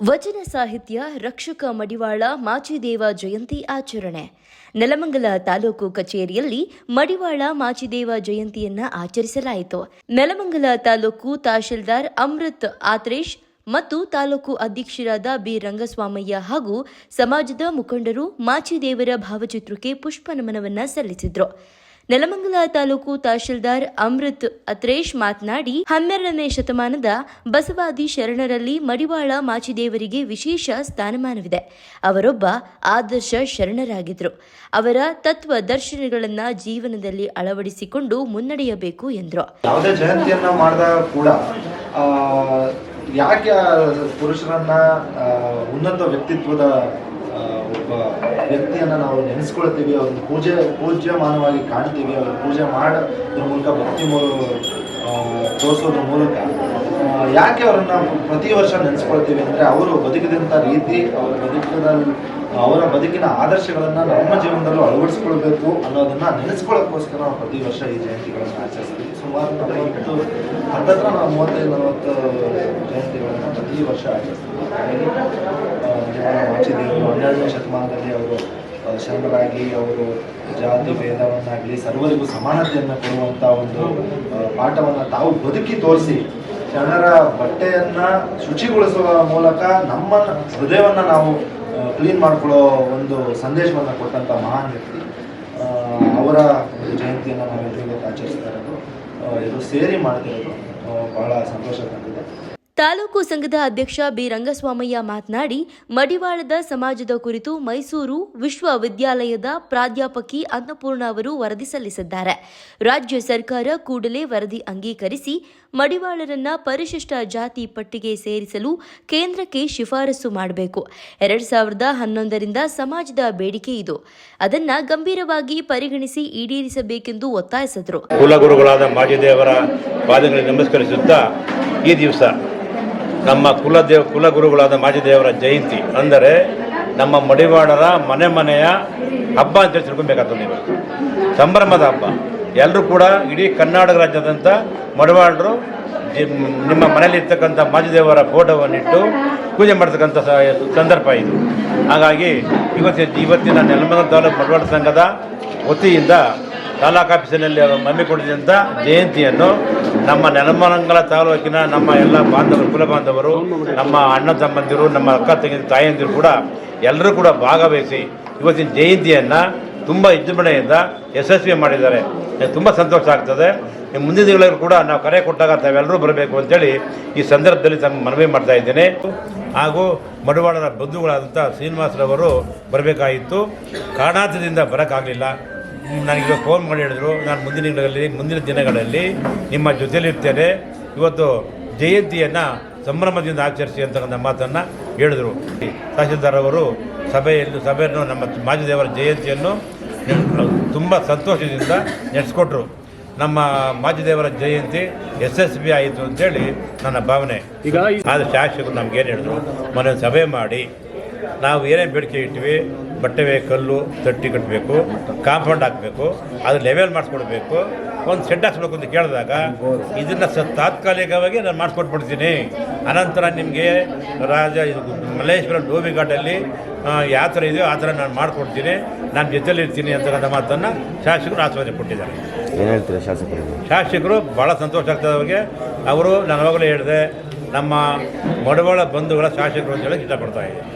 ವಚನ ಸಾಹಿತ್ಯ ರಕ್ಷಕ ಮಡಿವಾಳ ಮಾಚಿದೇವ ಜಯಂತಿ ಆಚರಣೆ. ನೆಲಮಂಗಲ ತಾಲೂಕು ಕಚೇರಿಯಲ್ಲಿ ಮಡಿವಾಳ ಮಾಚಿದೇವ ಜಯಂತಿಯನ್ನ ಆಚರಿಸಲಾಯಿತು. ನೆಲಮಂಗಲ ತಾಲೂಕು ತಹಶೀಲ್ದಾರ್ ಅಮೃತ್ ಆತ್ರೇಶ್ ಮತ್ತು ತಾಲೂಕು ಅಧ್ಯಕ್ಷರಾದ ಬಿ ರಂಗಸ್ವಾಮಯ್ಯ ಹಾಗೂ ಸಮಾಜದ ಮುಖಂಡರು ಮಾಚಿದೇವರ ಭಾವಚಿತ್ರಕ್ಕೆ ಪುಷ್ಪ ನಮನವನ್ನ ಸಲ್ಲಿಸಿದ್ರು. ನೆಲಮಂಗಲ ತಾಲೂಕು ತಹಶೀಲ್ದಾರ್ ಅಮೃತ್ ಅತ್ರೇಶ್ ಮಾತನಾಡಿ, 12ನೇ ಶತಮಾನದ ಬಸವಾದಿ ಶರಣರಲ್ಲಿ ಮಡಿವಾಳ ಮಾಚಿದೇವರಿಗೆ ವಿಶೇಷ ಸ್ಥಾನಮಾನವಿದೆ. ಅವರೊಬ್ಬ ಆದರ್ಶ ಶರಣರಾಗಿದ್ದರು. ಅವರ ತತ್ವ ದರ್ಶನಗಳನ್ನು ಜೀವನದಲ್ಲಿ ಅಳವಡಿಸಿಕೊಂಡು ಮುನ್ನಡೆಯಬೇಕು ಎಂದರು. ಯಾವುದೇ ಜಯಂತಿಯನ್ನ ಮಾಡಿದಾಗ ಕೂಡ ಯಾಕೆ ಪುರುಷರನ್ನ ಉನ್ನತ ವ್ಯಕ್ತಿತ್ವದ ಒಬ್ಬ ವ್ಯಕ್ತಿಯನ್ನು ನಾವು ನೆನೆಸ್ಕೊಳ್ತೀವಿ, ಅವ್ರನ್ನ ಪೂಜ್ಯಮಾನವಾಗಿ ಕಾಣ್ತೀವಿ, ಅವ್ರ ಪೂಜೆ ಮಾಡೋದ್ರ ಮೂಲಕ ಭಕ್ತಿ ತೋರಿಸೋದ್ರ ಮೂಲಕ ಯಾಕೆ ಅವರನ್ನು ಪ್ರತಿ ವರ್ಷ ನೆನೆಸ್ಕೊಳ್ತೀವಿ ಅಂದರೆ ಅವರು ಬದುಕಿದಂಥ ರೀತಿ, ಅವರ ಬದುಕಿನ ಆದರ್ಶಗಳನ್ನು ನಮ್ಮ ಜೀವನದಲ್ಲೂ ಅಳವಡಿಸ್ಕೊಳ್ಬೇಕು ಅನ್ನೋದನ್ನು ನೆನೆಸ್ಕೊಳ್ಳೋಕ್ಕೋಸ್ಕರ ನಾವು ಪ್ರತಿ ವರ್ಷ ಈ ಜಯಂತಿಗಳನ್ನು ಆಚರಿಸ್ತೀವಿ. ಸುಮಾರು 35-40 ಜಯಂತಿಗಳನ್ನು ಪ್ರತಿ ವರ್ಷ ಆಚರಿಸ್ತೀವಿ. ಮಾಚಿದೇವರು 12ನೇ ಶತಮಾನದಲ್ಲಿ ಅವರು ಶರಣರಾಗಿ ಅವರು ಜಾತಿ ಭೇದವನ್ನಾಗಲಿ ಸರ್ವರಿಗೂ ಸಮಾನತೆಯನ್ನು ಕೊಡುವಂಥ ಒಂದು ಪಾಠವನ್ನು ತಾವು ಬದುಕಿ ತೋರಿಸಿ ಶರಣರ ಬಟ್ಟೆಯನ್ನು ಶುಚಿಗೊಳಿಸುವ ಮೂಲಕ ನಮ್ಮ ಹೃದಯವನ್ನು ನಾವು ಕ್ಲೀನ್ ಮಾಡಿಕೊಳ್ಳೋ ಒಂದು ಸಂದೇಶವನ್ನು ಕೊಟ್ಟಂಥ ಮಹಾನ್ ವ್ಯಕ್ತಿ. ಅವರ ಒಂದು ಜಯಂತಿಯನ್ನು ನಾವೆಲ್ಲರಿಗೂ ಆಚರಿಸ್ತಾ ಇರೋದು, ಇದು ಸೇರಿ ಮಾಡ್ತಿರೋದು ಬಹಳ ಸಂತೋಷ ತಂದಿದೆ. ತಾಲೂಕು ಸಂಘದ ಅಧ್ಯಕ್ಷ ಬಿ ರಂಗಸ್ವಾಮಯ್ಯ ಮಾತನಾಡಿ, ಮಡಿವಾಳದ ಸಮಾಜದ ಕುರಿತು ಮೈಸೂರು ವಿಶ್ವವಿದ್ಯಾಲಯದ ಪ್ರಾಧ್ಯಾಪಕಿ ಅನ್ನಪೂರ್ಣ ಅವರು ವರದಿ ಸಲ್ಲಿಸಿದ್ದಾರೆ. ರಾಜ್ಯ ಸರ್ಕಾರ ಕೂಡಲೇ ವರದಿ ಅಂಗೀಕರಿಸಿ ಮಡಿವಾಳರನ್ನ ಪರಿಶಿಷ್ಟ ಜಾತಿ ಪಟ್ಟಿಗೆ ಸೇರಿಸಲು ಕೇಂದ್ರಕ್ಕೆ ಶಿಫಾರಸು ಮಾಡಬೇಕು. 2011ರಿಂದ ಸಮಾಜದ ಬೇಡಿಕೆ ಇದು, ಅದನ್ನ ಗಂಭೀರವಾಗಿ ಪರಿಗಣಿಸಿ ಈಡೇರಿಸಬೇಕೆಂದು ಒತ್ತಾಯಿಸಿದರು. ಕುಲಗುರುಗಳಾದ ಮಾಚಿದೇವರ ಪಾದಗಳಿಗೆ ನಮಸ್ಕರಿಸುತ್ತಾ ಈ ದಿವಸ ನಮ್ಮ ಕುಲಗುರುಗಳಾದ ಮಾಚಿದೇವರ ಜಯಂತಿ ಅಂದರೆ ನಮ್ಮ ಮಡಿವಾಳರ ಮನೆಯ ಹಬ್ಬ ಅಂತ ತಿಳ್ಕೊಬೇಕಾಗ್ತದೆ. ನೀವು ಸಂಭ್ರಮದ ಹಬ್ಬ. ಎಲ್ಲರೂ ಕೂಡ ಇಡೀ ಕರ್ನಾಟಕ ರಾಜ್ಯದಂಥ ಮಡಿವಾಳರು ನಿಮ್ಮ ಮನೆಯಲ್ಲಿ ಇರ್ತಕ್ಕಂಥ ಮಾಚಿದೇವರ ಫೋಟೋವನ್ನಿಟ್ಟು ಪೂಜೆ ಮಾಡ್ತಕ್ಕಂಥ ಸಂದರ್ಭ ಇದು. ಹಾಗಾಗಿ ಇವತ್ತಿನ ನೆಲಮಂಗಲ ತಾಲೂಕು ಮಡಿವಾಳ ಸಂಘದ ವತಿಯಿಂದ ತಾಲೂಕು ಆಫೀಸಿನಲ್ಲಿ ಹಮ್ಮಿಕೊಂಡಿದ್ದಂಥ ಜಯಂತಿಯನ್ನು ನಮ್ಮ ನೆಲಮಂಗಲ ತಾಲೂಕಿನ ನಮ್ಮ ಎಲ್ಲ ಬಾಂಧವರು, ಕುಲ ಬಾಂಧವರು, ನಮ್ಮ ಅಣ್ಣ ತಮ್ಮಂದಿರು, ನಮ್ಮ ಅಕ್ಕ ತಂಗಿ ತಾಯಂದಿರು ಕೂಡ ಎಲ್ಲರೂ ಕೂಡ ಭಾಗವಹಿಸಿ ಇವತ್ತಿನ ಜಯಂತಿಯನ್ನು ತುಂಬ ವಿಜೃಂಭಣೆಯಿಂದ ಯಶಸ್ವಿ ಮಾಡಿದ್ದಾರೆ. ತುಂಬ ಸಂತೋಷ ಆಗ್ತದೆ. ಮುಂದಿನ ದಿನಗಳಲ್ಲಿ ಕೂಡ ನಾವು ಕರೆ ಕೊಟ್ಟಾಗ ತಾವೆಲ್ಲರೂ ಬರಬೇಕು ಅಂತೇಳಿ ಈ ಸಂದರ್ಭದಲ್ಲಿ ತಮ್ಮ ಮನವಿ ಮಾಡ್ತಾ ಇದ್ದೇನೆ. ಹಾಗೂ ಮಡಿವಾಳರ ಬಂಧುಗಳಾದಂಥ ಶ್ರೀನಿವಾಸರವರು ಬರಬೇಕಾಗಿತ್ತು, ಕಾರಣಾಂತರದಿಂದ ಬರೋಕ್ಕಾಗಲಿಲ್ಲ. ನನಗೆ ಫೋನ್ ಮಾಡಿ ಹೇಳಿದ್ರು, ನಾನು ಮುಂದಿನ ದಿನಗಳಲ್ಲಿ ನಿಮ್ಮ ಜೊತೆಯಲ್ಲಿರ್ತೇನೆ, ಇವತ್ತು ಜಯಂತಿಯನ್ನು ಸಂಭ್ರಮದಿಂದ ಆಚರಿಸಿ ಅಂತಕ್ಕಂಥ ಮಾತನ್ನು ಹೇಳಿದರು. ತಹಶೀಲ್ದಾರ್ ಅವರು ಸಭೆಯನ್ನು ನಮ್ಮ ಮಾಚಿದೇವರ ಜಯಂತಿಯನ್ನು ತುಂಬ ಸಂತೋಷದಿಂದ ನಡೆಸ್ಕೊಟ್ರು. ನಮ್ಮ ಮಾಚಿದೇವರ ಜಯಂತಿ ಯಶಸ್ವಿ ಆಯಿತು ಅಂತೇಳಿ ನನ್ನ ಭಾವನೆ. ಆದರೆ ಶಾಸಕರು ನಮಗೇನು ಹೇಳಿದ್ರು, ಮೊನ್ನೆ ಸಭೆ ಮಾಡಿ ನಾವು ಏನೇನು ಬೇಡಿಕೆ ಇಟ್ಟಿವಿ, ಬಟ್ಟೆ ಕಲ್ಲು ತಟ್ಟಿ ಕಟ್ಟಬೇಕು, ಕಾಂಪೌಂಡ್ ಹಾಕಬೇಕು, ಅದು ಲೆವೆಲ್ ಮಾಡಿಸ್ಕೊಡ್ಬೇಕು, ಒಂದು ಶೆಡ್ ಹಾಕ್ಸ್ಬೇಕು ಅಂತ ಕೇಳಿದಾಗ ಇದನ್ನು ತಾತ್ಕಾಲಿಕವಾಗಿ ನಾನು ಮಾಡಿಸ್ಕೊಟ್ಬಿಡ್ತೀನಿ. ಅನಂತರ ನಿಮಗೆ ಮಲ್ಲೇಶ್ವರ ಡೋಬಿ ಘಾಟಲ್ಲಿ ಯಾವ ಥರ ಇದೆಯೋ ಆ ಥರ ನಾನು ಮಾಡಿಕೊಡ್ತೀನಿ, ನಾನು ಜೊತೆಯಲ್ಲಿ ಇರ್ತೀನಿ ಅಂತಕ್ಕಂಥ ಮಾತನ್ನು ಶಾಸಕರು ಆಶ್ವಾಸನೆ ಕೊಟ್ಟಿದ್ದಾರೆ. ಏನು ಹೇಳ್ತೀರಾ ಶಾಸಕರು? ಭಾಳ ಸಂತೋಷ ಆಗ್ತದೆ ಅವ್ರಿಗೆ. ಅವರು ನಾನು ಅವಾಗಲೇ ಹೇಳಿದೆ, ನಮ್ಮ ಮಡಿವಾಳ ಬಂಧುಗಳ ಶಾಸಕರು ಅಂತ ಹೇಳಕ್ಕೆ ಇಷ್ಟಪಡ್ತಾ ಇದ್ದೀನಿ.